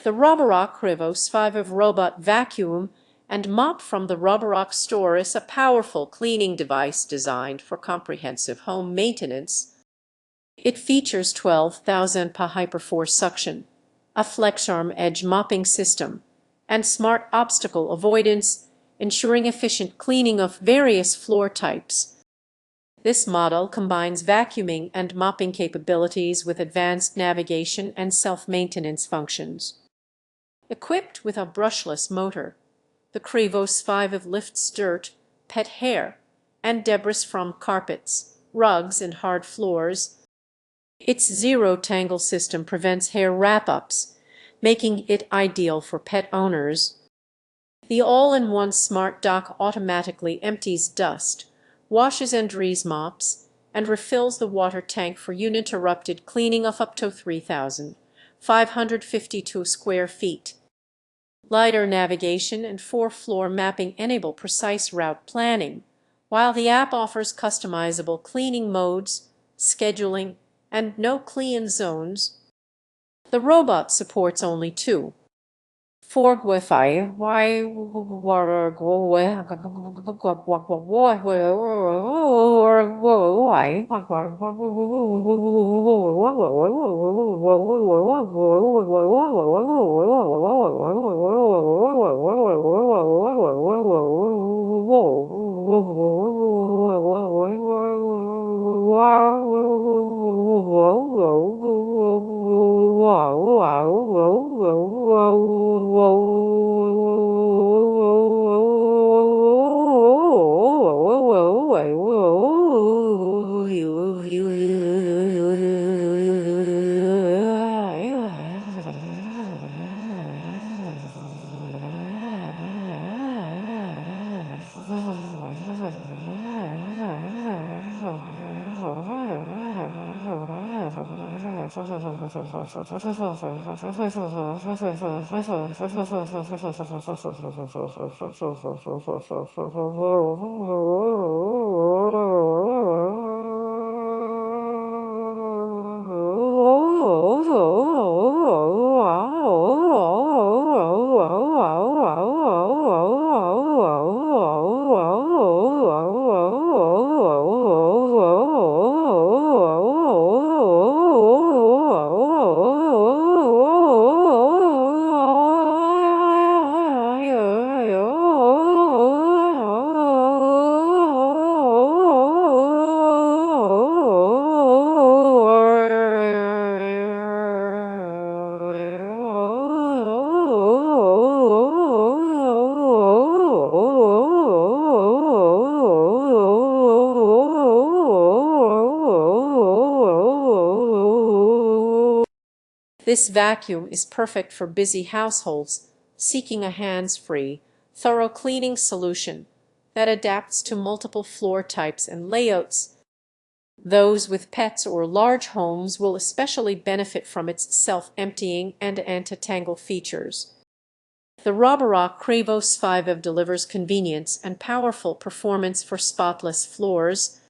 The Roborock Qrevo S5V robot vacuum and mop from the Roborock store is a powerful cleaning device designed for comprehensive home maintenance. It features 12,000 Pa hyperforce suction, a FlexArm edge mopping system, and smart obstacle avoidance, ensuring efficient cleaning of various floor types. This model combines vacuuming and mopping capabilities with advanced navigation and self-maintenance functions. Equipped with a brushless motor, the Qrevo S5V lifts dirt, pet hair, and debris from carpets, rugs, and hard floors. Its zero-tangle system prevents hair wrap-ups, making it ideal for pet owners. The all-in-one smart dock automatically empties dust, washes and mops, and refills the water tank for uninterrupted cleaning of up to 3,552 square feet. Lighter navigation and floor mapping enable precise route planning, while the app offers customizable cleaning modes, scheduling, and no-clean zones. The robot supports only 4 Wi-Fi. This vacuum is perfect for busy households seeking a hands-free, thorough cleaning solution that adapts to multiple floor types and layouts. Those with pets or large homes will especially benefit from its self-emptying and anti-tangle features. The Roborock Qrevo S5V delivers convenience and powerful performance for spotless floors.